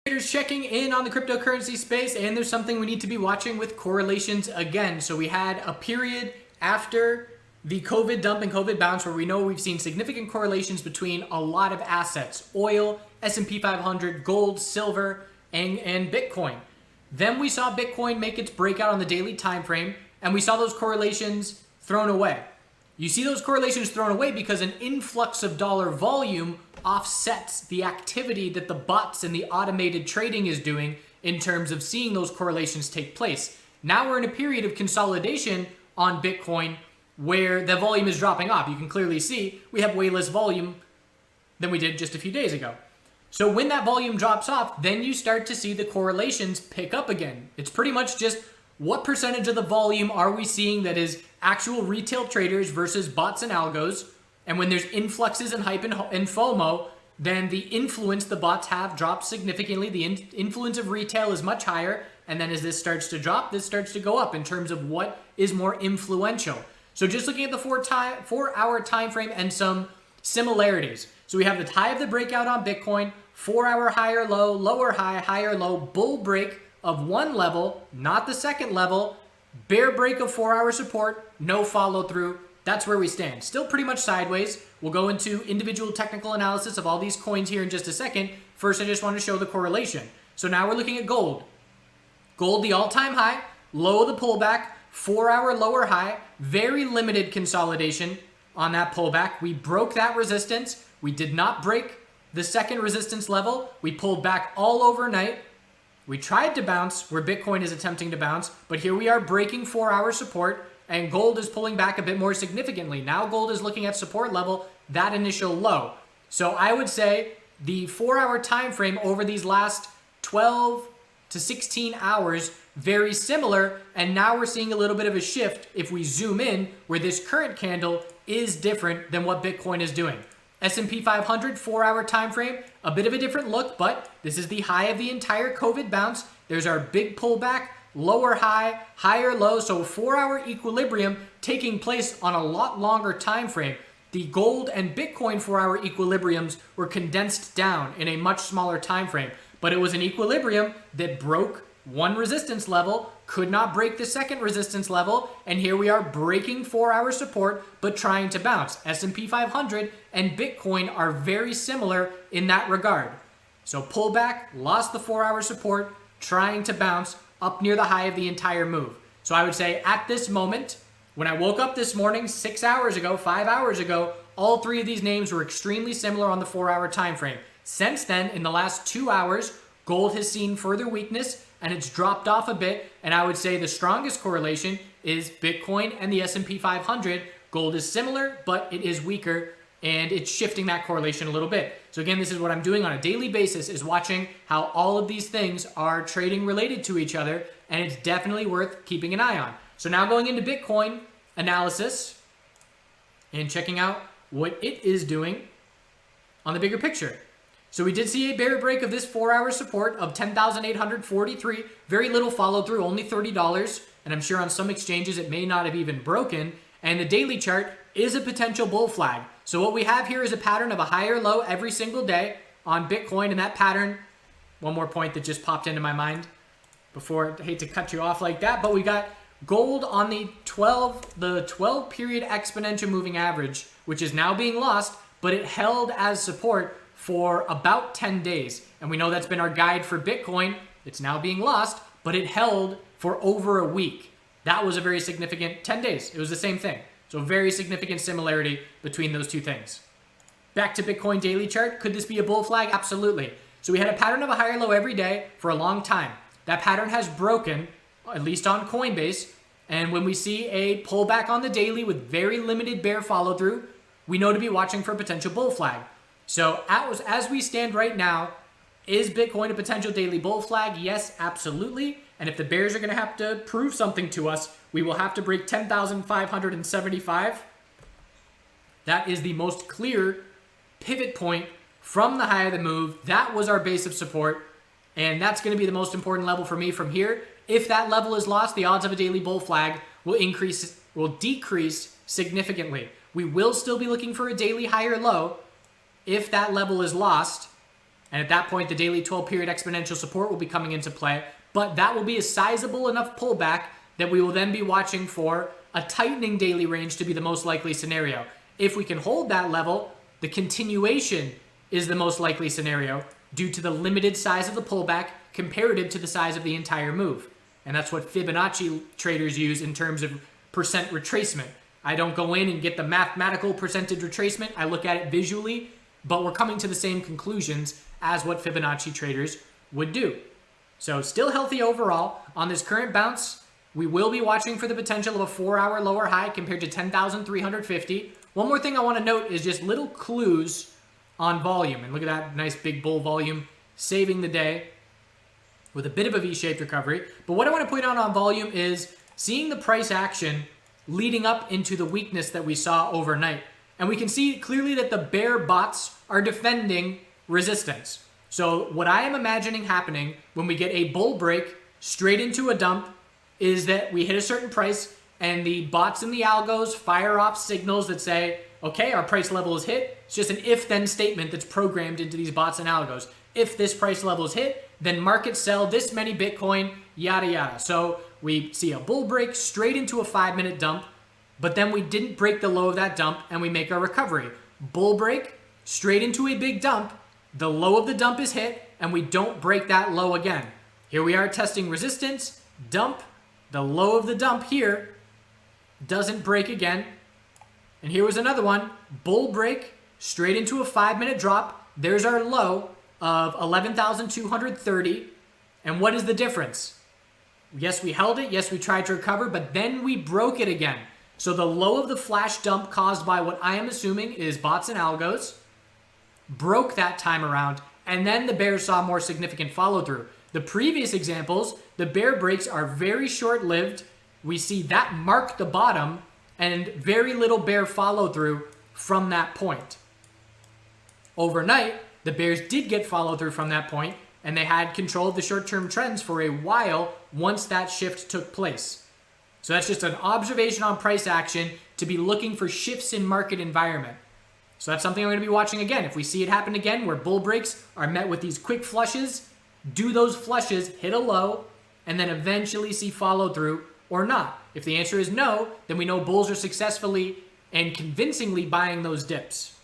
Traders checking in on the cryptocurrency space, and there's something we need to be watching with correlations again. So we had a period after the COVID dump and COVID bounce where we know we've seen significant correlations between a lot of assets: oil, S&P 500, gold, silver, and Bitcoin. Then we saw Bitcoin make its breakout on the daily time frame, and we saw those correlations thrown away. You see those correlations thrown away because an influx of dollar volume offsets the activity that the bots and the automated trading is doing in terms of seeing those correlations take place. Now we're in a period of consolidation on Bitcoin where the volume is dropping off. You can clearly see we have way less volume than we did just a few days ago. So when that volume drops off, then you start to see the correlations pick up again. It's pretty much just what percentage of the volume are we seeing that is actual retail traders versus bots and algos. And when there's influxes and hype and FOMO, then the influence the bots have drops significantly. The influence of retail is much higher. And then as this starts to drop, this starts to go up in terms of what is more influential. So just looking at the 4-hour time frame and some similarities. So we have the high of the breakout on Bitcoin, 4-hour higher low, lower high, higher low, bull break of one level, not the second level, bear break of 4-hour support, no follow through. That's where we stand. Still pretty much sideways. We'll go into individual technical analysis of all these coins here in just a second. First, I just want to show the correlation. So now we're looking at gold. Gold, the all-time high, low of the pullback, 4-hour lower high, very limited consolidation on that pullback. We broke that resistance. We did not break the second resistance level. We pulled back all overnight. We tried to bounce where Bitcoin is attempting to bounce, but here we are breaking 4-hour support, and gold is pulling back a bit more significantly. Now gold is looking at support level, that initial low. So I would say the 4-hour time frame over these last 12 to 16 hours, very similar, and now we're seeing a little bit of a shift if we zoom in where this current candle is different than what Bitcoin is doing. S&P 500 4-hour time frame, a bit of a different look, but this is the high of the entire COVID bounce. There's our big pullback, lower high, higher low, so 4-hour equilibrium taking place on a lot longer time frame. The gold and Bitcoin 4-hour equilibriums were condensed down in a much smaller time frame, but it was an equilibrium that broke one resistance level, could not break the second resistance level, and here we are breaking 4-hour support but trying to bounce. S&P 500 and Bitcoin are very similar in that regard. So pullback, lost the 4-hour support, trying to bounce up near the high of the entire move. So I would say at this moment, when I woke up this morning 6 hours ago, 5 hours ago, all three of these names were extremely similar on the 4-hour time frame. Since then, in the last 2 hours, gold has seen further weakness and it's dropped off a bit. And I would say the strongest correlation is Bitcoin and the S&P 500. Gold is similar, but it is weaker, and it's shifting that correlation a little bit. So again, this is what I'm doing on a daily basis, is watching how all of these things are trading related to each other, and it's definitely worth keeping an eye on. So now going into Bitcoin analysis and checking out what it is doing on the bigger picture. So we did see a bear break of this 4-hour support of 10,843. Very little follow through, only $30. And I'm sure on some exchanges it may not have even broken. And the daily chart is a potential bull flag. So what we have here is a pattern of a higher low every single day on Bitcoin. And that pattern, one more point that just popped into my mind before, I hate to cut you off like that, but we got gold on the 12 period exponential moving average, which is now being lost, but it held as support for about 10 days. And we know that's been our guide for Bitcoin. It's now being lost, but it held for over a week. That was a very significant 10 days. It was the same thing. So very significant similarity between those two things. Back to Bitcoin daily chart. Could this be a bull flag? Absolutely. So we had a pattern of a higher low every day for a long time. That pattern has broken, at least on Coinbase. And when we see a pullback on the daily with very limited bear follow through, we know to be watching for a potential bull flag. So as we stand right now, is Bitcoin a potential daily bull flag? Yes, absolutely. And if the bears are going to have to prove something to us, we will have to break 10,575. That is the most clear pivot point from the high of the move. That was our base of support. And that's going to be the most important level for me from here. If that level is lost, the odds of a daily bull flag will decrease significantly. We will still be looking for a daily higher low if that level is lost. And at that point, the daily 12-period exponential support will be coming into play. But that will be a sizable enough pullback that we will then be watching for a tightening daily range to be the most likely scenario. If we can hold that level, the continuation is the most likely scenario due to the limited size of the pullback comparative to the size of the entire move. And that's what Fibonacci traders use in terms of percent retracement. I don't go in and get the mathematical percentage retracement. I look at it visually, but we're coming to the same conclusions as what Fibonacci traders would do. So still healthy overall. On this current bounce, we will be watching for the potential of a 4-hour lower high compared to 10,350. One more thing I want to note is just little clues on volume. And look at that nice big bull volume saving the day with a bit of a V-shaped recovery. But what I want to point out on volume is seeing the price action leading up into the weakness that we saw overnight. And we can see clearly that the bear bots are defending resistance. So what I am imagining happening when we get a bull break straight into a dump is that we hit a certain price and the bots and the algos fire off signals that say, okay, our price level is hit. It's just an if-then statement that's programmed into these bots and algos. If this price level is hit, then market sell this many Bitcoin, yada, yada. So we see a bull break straight into a 5-minute dump, but then we didn't break the low of that dump and we make our recovery. Bull break straight into a big dump, the low of the dump is hit, and we don't break that low again. Here we are testing resistance, dump, the low of the dump here doesn't break again. And here was another one, bull break straight into a 5-minute drop. There's our low of 11,230. And what is the difference? Yes, we held it. Yes, we tried to recover, but then we broke it again. So the low of the flash dump caused by what I am assuming is bots and algos broke that time around, and then the bears saw more significant follow through. The previous examples, the bear breaks are very short-lived. We see that mark the bottom and very little bear follow through from that point. Overnight, the bears did get follow through from that point, and they had control of the short-term trends for a while once that shift took place. So that's just an observation on price action to be looking for shifts in market environment. So that's something I'm going to be watching again. If we see it happen again where bull breaks are met with these quick flushes, do those flushes hit a low and then eventually see follow through or not? If the answer is no, then we know bulls are successfully and convincingly buying those dips.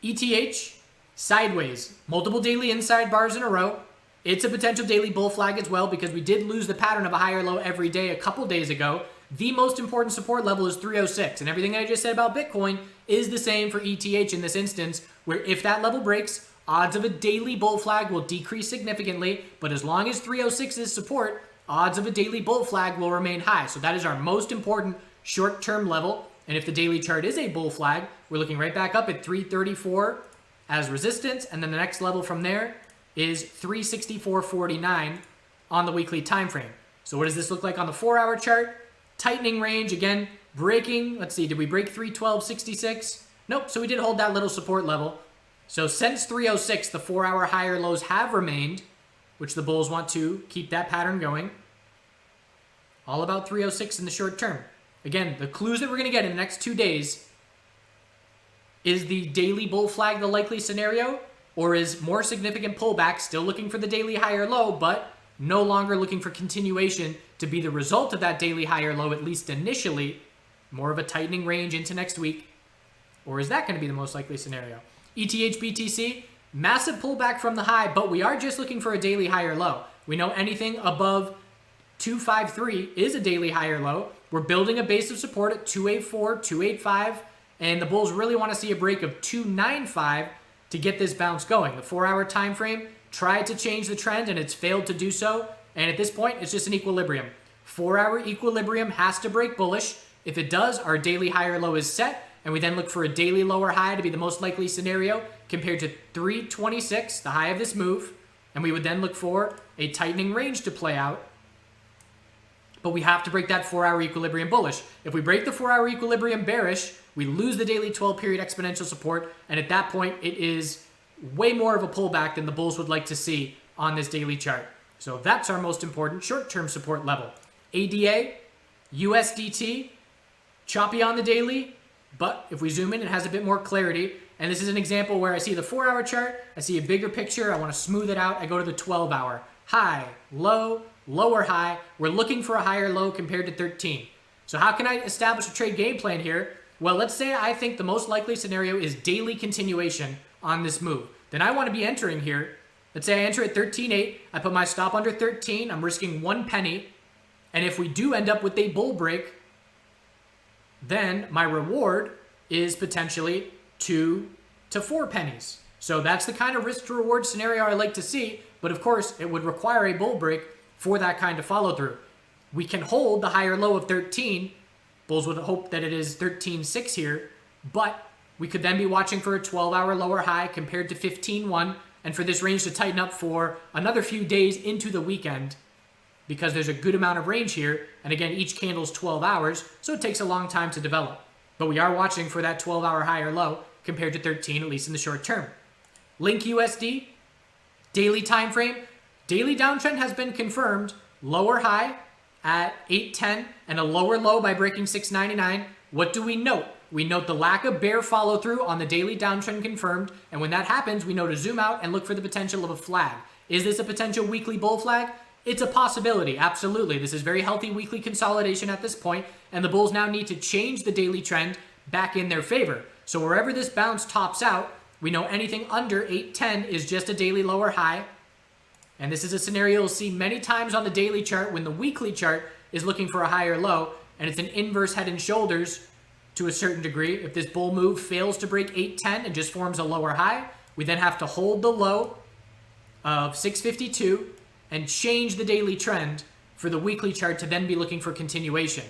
ETH, sideways, multiple daily inside bars in a row. It's a potential daily bull flag as well because we did lose the pattern of a higher low every day a couple days ago. The most important support level is 306, and everything I just said about Bitcoin is the same for ETH in this instance, where if that level breaks, odds of a daily bull flag will decrease significantly, but as long as 306 is support, odds of a daily bull flag will remain high. So that is our most important short-term level, and if the daily chart is a bull flag, we're looking right back up at 334 as resistance, and then the next level from there is 364.49 on the weekly time frame. So what does this look like on the 4-hour chart? Tightening range, again, breaking. Let's see, did we break 312.66? Nope, so we did hold that little support level. So since 306, the 4-hour higher lows have remained, which the bulls want to keep that pattern going. All about 306 in the short term. Again, the clues that we're going to get in the next 2 days, is the daily bull flag the likely scenario? Or is more significant pullback still looking for the daily higher low, but no longer looking for continuation to be the result of that daily higher low, at least initially, more of a tightening range into next week? Or is that going to be the most likely scenario? ETH BTC, massive pullback from the high, but we are just looking for a daily higher low. We know anything above 253 is a daily higher low. We're building a base of support at 284, 285, and the bulls really want to see a break of 295 to get this bounce going. The 4-hour time frame tried to change the trend and it's failed to do so. And at this point, it's just an equilibrium. 4-hour equilibrium has to break bullish. If it does, our daily higher low is set, and we then look for a daily lower high to be the most likely scenario compared to 326, the high of this move. And we would then look for a tightening range to play out. But we have to break that 4-hour equilibrium bullish. If we break the 4-hour equilibrium bearish, we lose the daily 12-period exponential support, and at that point, it is way more of a pullback than the bulls would like to see on this daily chart. So that's our most important short-term support level. ADA, USDT, choppy on the daily, But if we zoom in, it has a bit more clarity. And this is an example where I see the 4-hour chart, I see a bigger picture, I want to smooth it out, I go to the 12-hour. High, low, lower high. We're looking for a higher low compared to 13. So how can I establish a trade game plan here? Well, let's say I think the most likely scenario is daily continuation on this move. Then I want to be entering here. Let's say I enter at 13.8. I put my stop under 13. I'm risking 1 penny. And if we do end up with a bull break, then my reward is potentially 2 to 4 pennies. So that's the kind of risk to reward scenario I like to see. But of course, it would require a bull break for that kind of follow through. We can hold the higher low of 13. Bulls would hope that it is 13.6 here, but we could then be watching for a 12-hour lower high compared to 15.1, and for this range to tighten up for another few days into the weekend, because there's a good amount of range here, and again, each candle's 12 hours, so it takes a long time to develop. But we are watching for that 12-hour higher low compared to 13, at least in the short term. Link USD, daily time frame, daily downtrend has been confirmed, lower high at 810 and a lower low by breaking 699. What do we note? We note the lack of bear follow through on the daily downtrend confirmed, and when that happens, we know to zoom out and look for the potential of a flag. Is this a potential weekly bull flag? It's a possibility, absolutely. This is very healthy weekly consolidation at this point, and the bulls now need to change the daily trend back in their favor. So wherever this bounce tops out, we know anything under 810 is just a daily lower high. And this is a scenario you'll see many times on the daily chart when the weekly chart is looking for a higher low, and it's an inverse head and shoulders to a certain degree. If this bull move fails to break 810 and just forms a lower high, we then have to hold the low of 652 and change the daily trend for the weekly chart to then be looking for continuation.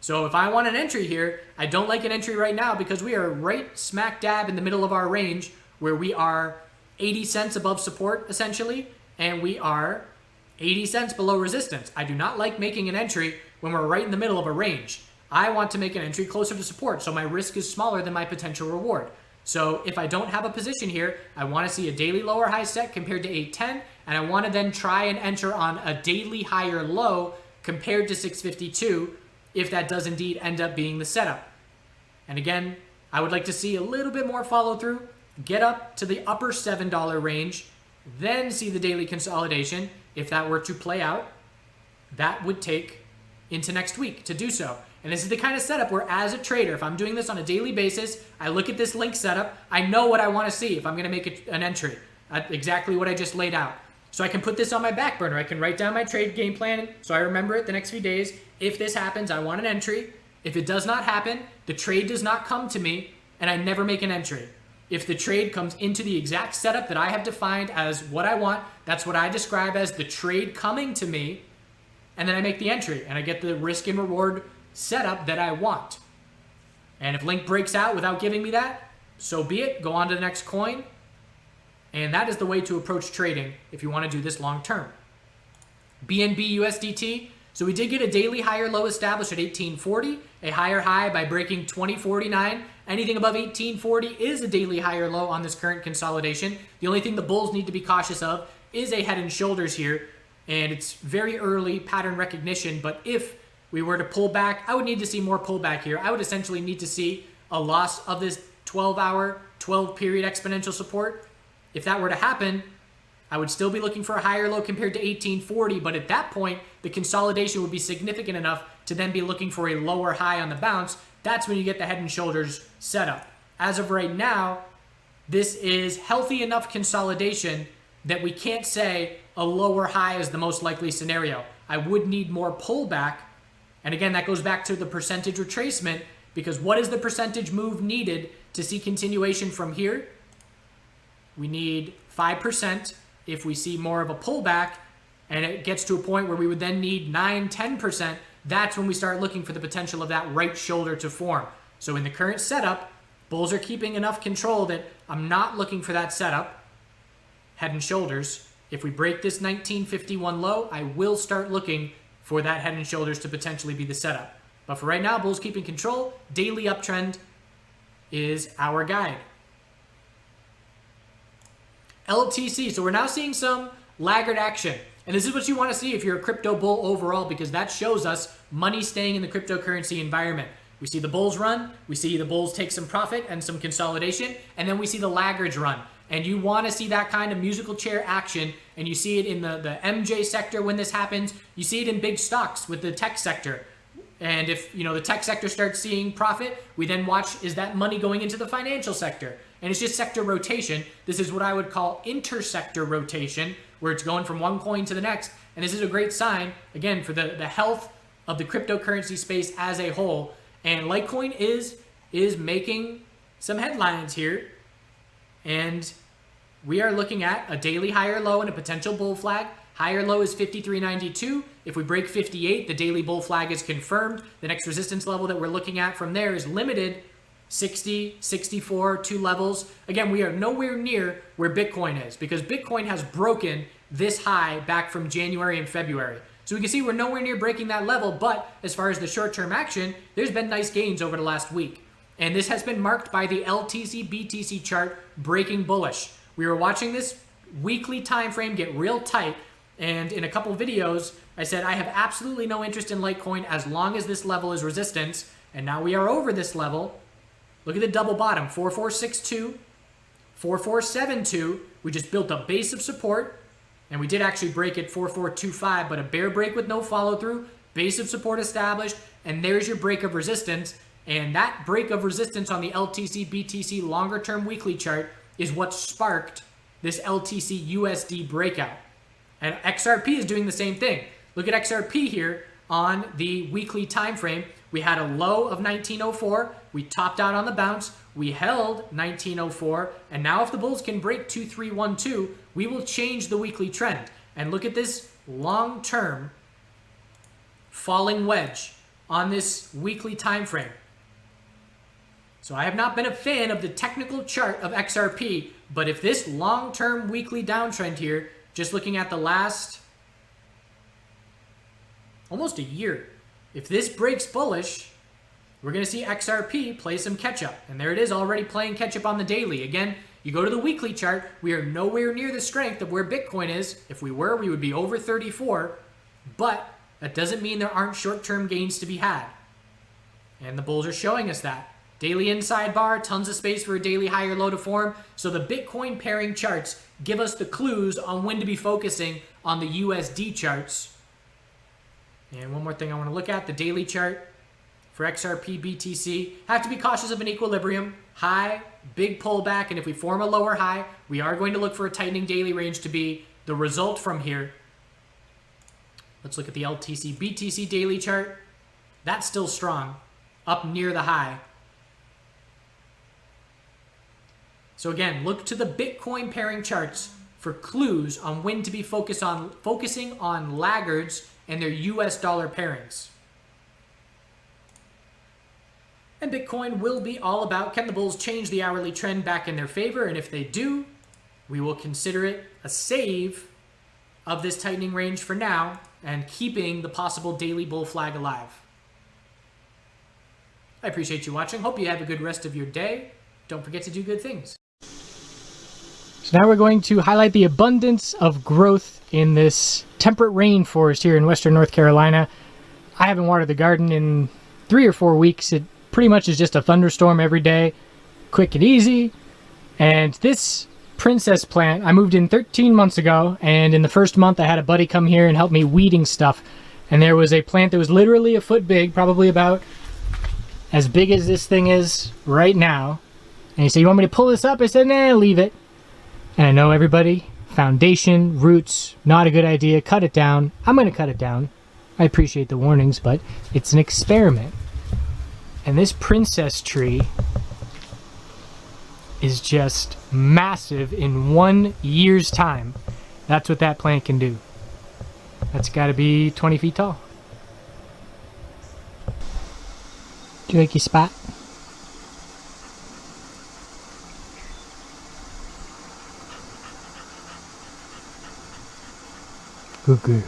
So if I want an entry here, I don't like an entry right now because we are right smack dab in the middle of our range where we are 80 cents above support essentially, and we are 80 cents below resistance. I do not like making an entry when we're right in the middle of a range. I want to make an entry closer to support, so my risk is smaller than my potential reward. So if I don't have a position here, I want to see a daily lower high set compared to 810, and I want to then try and enter on a daily higher low compared to 652 if that does indeed end up being the setup. And again, I would like to see a little bit more follow through, get up to the upper $7 range, then see the daily consolidation. If that were to play out, that would take into next week to do so. And this is the kind of setup where as a trader, if I'm doing this on a daily basis, I look at this link setup, I know what I want to see if I'm going to make an entry. Exactly what I just laid out. So I can put this on my back burner. I can write down my trade game plan so I remember it the next few days. If this happens, I want an entry. If it does not happen, the trade does not come to me, and I never make an entry. If the trade comes into the exact setup that I have defined as what I want, that's what I describe as the trade coming to me, and then I make the entry, and I get the risk and reward setup that I want. And if Link breaks out without giving me that, so be it. Go on to the next coin. And that is the way to approach trading if you want to do this long term. BNB USDT. So we did get a daily higher low established at 1840, a higher high by breaking 2049. Anything above 1840 is a daily higher low on this current consolidation. The only thing the bulls need to be cautious of is a head and shoulders here. And it's very early pattern recognition, but if we were to pull back, I would need to see more pullback here. I would essentially need to see a loss of this 12-hour, 12-period exponential support. If that were to happen, I would still be looking for a higher low compared to 1840, but at that point, the consolidation would be significant enough to then be looking for a lower high on the bounce. That's when you get the head and shoulders setup. As of right now, this is healthy enough consolidation that we can't say a lower high is the most likely scenario. I would need more pullback. And again, that goes back to the percentage retracement, because what is the percentage move needed to see continuation from here? We need 5% if we see more of a pullback, and it gets to a point where we would then need 9-10%. That's when we start looking for the potential of that right shoulder to form. So in the current setup, bulls are keeping enough control that I'm not looking for that setup, head and shoulders. If we break this 1951 low, I will start looking for that head and shoulders to potentially be the setup. But for right now, bulls keeping control. Daily uptrend is our guide. LTC. So we're now seeing some laggard action. And this is what you want to see if you're a crypto bull overall, because that shows us money staying in the cryptocurrency environment. We see the bulls run, we see the bulls take some profit and some consolidation, and then we see the laggards run. And you want to see that kind of musical chair action, and you see it in the MJ sector when this happens. You see it in big stocks with the tech sector. And if the tech sector starts seeing profit, we then watch, is that money going into the financial sector? And it's just sector rotation. This is what I would call intersector rotation, where it's going from one coin to the next. And this is a great sign, again, for the health of the cryptocurrency space as a whole. And Litecoin is making some headlines here. And we are looking at a daily higher low and a potential bull flag. Higher low is 53.92. If we break 58, the daily bull flag is confirmed. The next resistance level that we're looking at from there is limited 60, 64, 2 levels. Again, we are nowhere near where Bitcoin is because Bitcoin has broken this high back from January and February. So we can see we're nowhere near breaking that level, but as far as the short-term action, there's been nice gains over the last week. And this has been marked by the LTC BTC chart breaking bullish. We were watching this weekly time frame get real tight, and in a couple videos, I said I have absolutely no interest in Litecoin as long as this level is resistance, and now we are over this level. Look at the double bottom, 4462, 4472. We just built a base of support, and we did actually break at 4425, but a bear break with no follow through, base of support established, and there's your break of resistance. And that break of resistance on the LTC BTC longer term weekly chart is what sparked this LTC USD breakout. And XRP is doing the same thing. Look at XRP here on the weekly time frame. We had a low of 1904. We topped out on the bounce. We held 1904. And now if the bulls can break 2312, we will change the weekly trend. And look at this long-term falling wedge on this weekly time frame. So I have not been a fan of the technical chart of XRP, but if this long-term weekly downtrend here, just looking at the last almost a year, if this breaks bullish, we're going to see XRP play some catch-up. And there it is, already playing catch-up on the daily. Again, you go to the weekly chart, we are nowhere near the strength of where Bitcoin is. If we were, we would be over 34, but that doesn't mean there aren't short-term gains to be had. And the bulls are showing us that. Daily inside bar, tons of space for a daily higher low to form. So the Bitcoin pairing charts give us the clues on when to be focusing on the USD charts. And one more thing I want to look at, the daily chart for XRP BTC. Have to be cautious of an equilibrium. High, big pullback, and if we form a lower high, we are going to look for a tightening daily range to be the result from here. Let's look at the LTC BTC daily chart. That's still strong, up near the high. So again, look to the Bitcoin pairing charts for clues on when to be focusing on laggards and their US dollar pairings. And Bitcoin will be all about, can the bulls change the hourly trend back in their favor? And if they do, we will consider it a save of this tightening range for now and keeping the possible daily bull flag alive. I appreciate you watching. Hope you have a good rest of your day. Don't forget to do good things. So now we're going to highlight the abundance of growth in this temperate rainforest here in western North Carolina. I haven't watered the garden in 3 or 4 weeks. It pretty much is just a thunderstorm every day, quick and easy. And this princess plant, I moved in 13 months ago, and in the first month I had a buddy come here and help me weeding stuff. And there was a plant that was literally a foot big, probably about as big as this thing is right now. And he said, "You want me to pull this up?" I said, "Nah, leave it." And I know everybody, foundation, roots, not a good idea, cut it down. I'm going to cut it down. I appreciate the warnings, but it's an experiment. And this princess tree is just massive in 1 year's time. That's what that plant can do. That's got to be 20 feet tall. Do you like your spot? Cuckoo.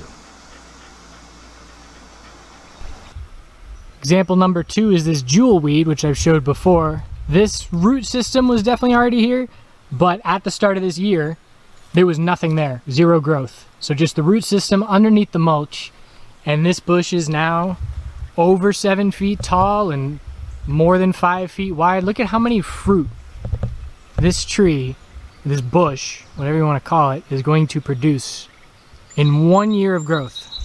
Example number 2 is this jewel weed, which I've showed before. This root system was definitely already here, but at the start of this year, there was nothing there, 0 growth. So just the root system underneath the mulch, and this bush is now over 7 feet tall and more than 5 feet wide. Look at how many fruit this tree, this bush, whatever you want to call it, is going to produce in 1 year of growth.